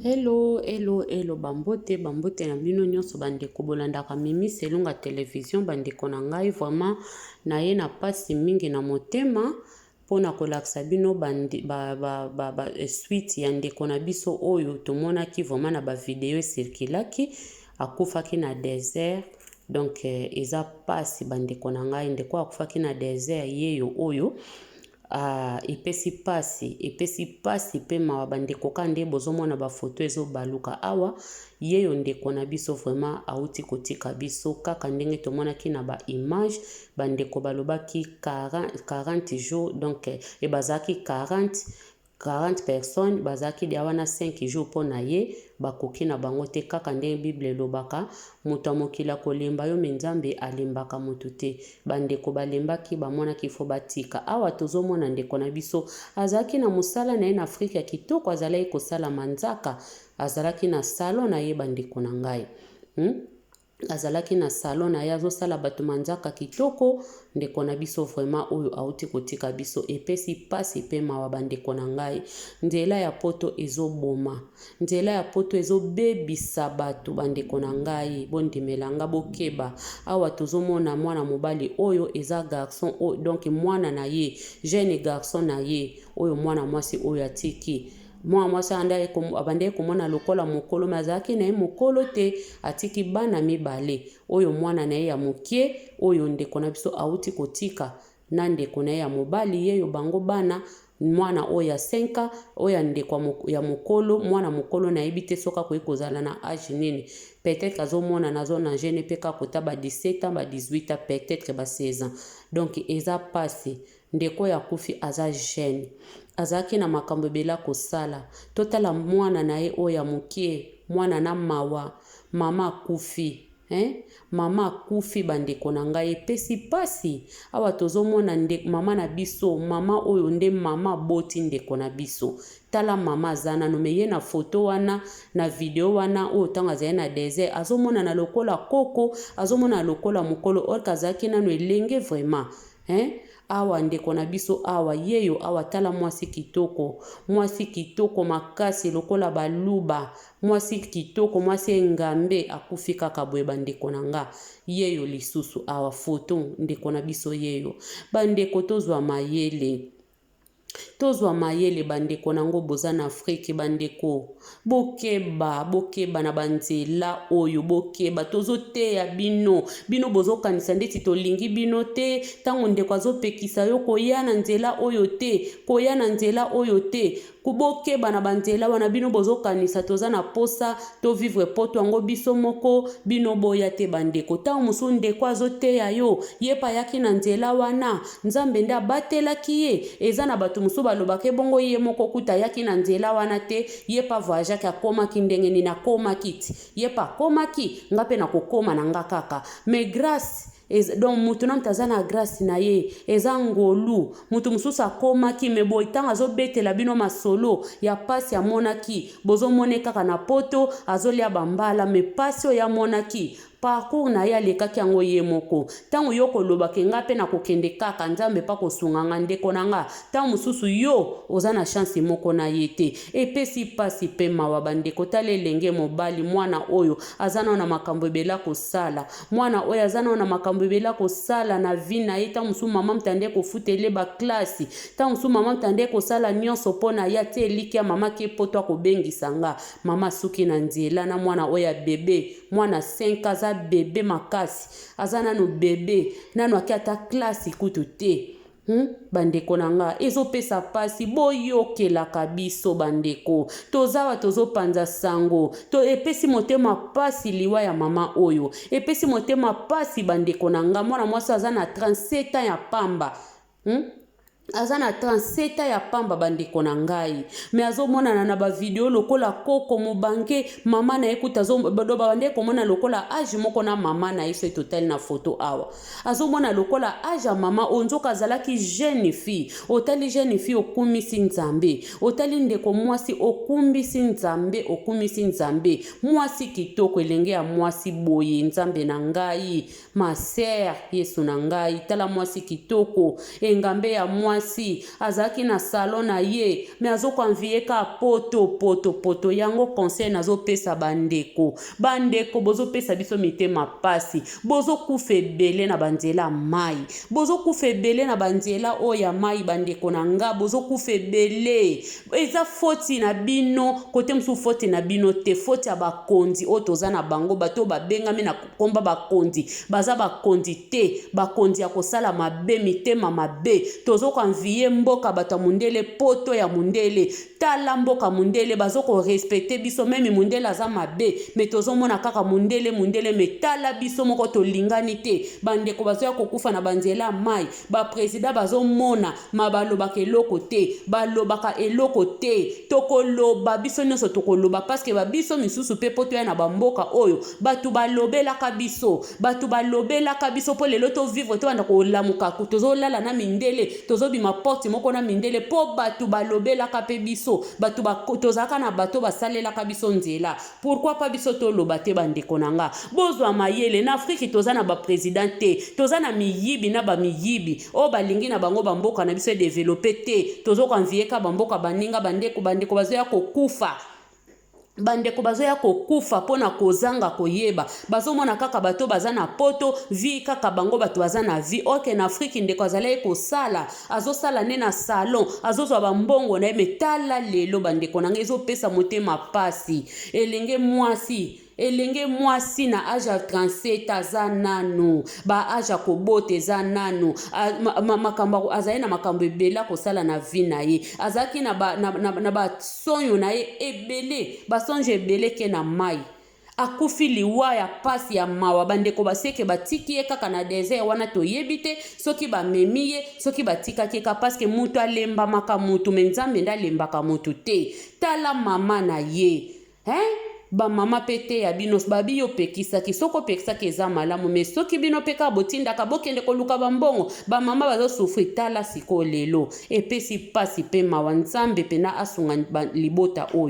Hello, hello, hello, bambote, bambote na bino nyonso bandeko bolandaka Mimi Selunga télévision bandeko na ngai vraiment na ye na pasi mingi na motema pona kolakisa bino suite ya ndeko na biso oyo tomonaki vraiment na ba video circulaki akufaki na désert donc eza pasi bandeko na ngai ndeko akufaki na désert yeyo oyo epesi pasi pe mawa bandeko kande bozomona ba photo ezo baluka awa yeyo ndeko na biso vraiment auti kotika biso kaka ndenge tomonaki na ba image bandeko balobaki 40 jours donc bazaki 40 personnes bazaki dia wana 5 jours pona ye bakoki na bango te kaka ndenge Bible lobaka moto mokila kolemba yo menzambe alembaka moto te bandeko balembaki bamonaki fo batika awa tozomona ndeko na biso azalaki na musala na ye na Afrika ya kitoko azalaki kosala manzaka azalaki na salon na ye bandeko na ngai azalaki na salon na ye azosala bato manzaka kitoko ndeko na biso vraiment oyo auti kotika biso epesi pasi pe mawa bandeko na ngai nzela ya poto ezoboma nzela ya poto ezobebisa bato bandeko na ngai bondimelanga bokeba awa tozomona mwana mobali oyo eza garçon donc mwana na ye jeune garçon na ye oyo mwana mwasi oyo atiki mwa mwasi abandeye komona lokola mokolo mazaki na ye mokolo te atiki bana mibale oyo mwana na ye ya mokie oyo ndeko na biso auti kotika na ndeko na ye ya mobali yeyo bango bana mwana oyo ya 5 oyo ndeko ya mokolo mwana mokolo na yebi te soka koyi kozala na age nini peut-être azomona nazo na jeune pe kakota ba 17 ans ba 18 ans peut-être ba 16 ans donc eza pasi ndeko ya kufi aza jeune azaki na makambo bela kosala totala mwana na ye oya mokie mwana na mawa mama kufi mama kufi bandeko na ngai epesi pasi awa tozomona mama na biso mama oyo nde mama boti ndeko na biso tala mama zana no meye na photo wana na video wana oyo tanga za na désert azomona na lokola koko azomona lokola mokolo orkazaki nano elenge vraiment awa ndeko na biso awa yeyo awa tala mwasi kitoko makasi lokola baluba mwasi kitoko mwasi engambe akufi kaka boye bandeko na nga yeyo lisusu awa photo ndeko na biso yeyo bandeko tozwa mayele bandeko nango boza na Afrique bandeko bokeba na banzela oyo bokeba tozoteya bino bozokanisa ndeti tolingi bino te tango ndeko azopekisa yo koya na nzela oyo te kubokeba na banzela wana bino bozokanisa toza na posa to vivre poto yango biso moko bino boya te bandeko tango musu ndeko azoteya yo yepa yaki na nzela wana nzambe nde abatelaki ye eza na bato musu balobake bongo ye moko kuta yaki na nzela wana te yepa voyage akomaki ndenge nini akomaki ti yepa akomaki nga pe na kokoma na nga kaka mais grâce donc mutu na mtaza na grâce na ye eza ngolu mutu mususu akomaki me boy tanga azobetela bino masolo ya pasi amonaki bozomone kaka na poto azolia bambala me pasi oyo amonaki parcours na ya lekaki yango ye moko tango yo kolobake nga pe na kokende kaka nzambe pa kosunganga ndeko na nga tango mususu yo oza na chance moko na ye te epesi pasi pe mawa bandeko tala elenge mobali mwana oyo azana na makambo ebela kosala mwana oyo azana na makambo ebela kosala na vie na ye tango musu mama mtande kofutele ba klasi tango musu mama mtande kosala nyonso pona ya te eliki ya mama ke poto akobengisa nga mama suki na nzela na mwana oyo ya bebe mwana 5 aza bebe makasi azana no bebe nano akiata klasi kutu te bandeko na nga ezopesa pasi boyokelaka biso bandeko tozawa tozopanza sango to epesi motema pasi liwa ya mama oyo epesi motema pasi bandeko na nga mwana mwasi aza na 37 ans ya pamba azana 37 ya pamba bandeko na ngai me azomona na ba video lokola koko mobange mama na ekuta bandeko mona lokola age moko na mama na iso total na photo awa azomona lokola age ya mama onzoka azalaki jeune fille otali jeune fille okumisi nzambe otali ndeko mwasi okumbisi nzambe mwasi kitoko elenge ya mwasi boye nzambe na ngai ma sœur Yesu na ngai tala mwasi kitoko engambe ya mwasi mwasi azaki na salon na ye me azokonvie ka poto yango conseil nazopesa bandeko bozopesa biso mitema pasi bozokufa ebele na banzela mai bozokufa ebele na banzela oya mai bandeko na nga bozokufa ebele eza foti na bino kote msu foti na bino te foti ya bakonzi oyo toza na bango bato babengami na komba bakonzi baza bakonzi te bakonzi ya kosala mabe mitema mabe tozokonvie mboka bato ya mundele poto ya mundele tala mboka mundele bazoko respecte biso meme mundele aza mabe me tozomona kaka mundele metala biso moko tolingani te bandeko bazoya kokufa na banzela mai bapresida bazomona balobaka eloko te balobaka eloko te tokoloba biso nyonso tokoloba paske babiso misusu pe poto ya na bamboka oyo batu balobelaka biso po lelo tovivre te banda kolamuka tozolala na mindele tozobima porte moko na mindele po batu balobelaka pe biso batu tozalaka na bato basalelaka biso nzela pourquoi pas biso toloba te bandeko na nga bozwa mayele na Afrique toza na bapresident te toza na miyibi na bamiyibi o balingi na bango bamboka na biso develope te tozokonvieka bamboka baninga bandeko bazoya kokufa bandeko bazoya kokufa pona kozanga koyeba bazomona kaka bato baza na poto vi kaka bango bato baza na vi oke na Afrique ndeko azala kosala azosala ne na salon azozwa bambongo na metala lelo bandeko nanga ezopesa motema pasi elenge mwasi na aja 37 aza nano ba aja kobote za nano makambo azali na makambo ebela kosala na vi na ye azaki na basonyo na ye ebele basonje ebele ke na mai akufi liwa ya pasi ya mawa bandeko baseke batiki ye kaka na desert wana toyebi te soki bamemi ye soki batikaki ka paske mutu alembamaka mutu me nzambe nde alembaka mutu te tala mama na ye ba mama pete ya bino babi yo pekisaki soko pekisaki eza malamu me soki bino peka botindaka bokende koluka bambongo ba mama bazo souffrir tala siko lelo epesi pasi pe mawa nzambe pena asunga libota oyo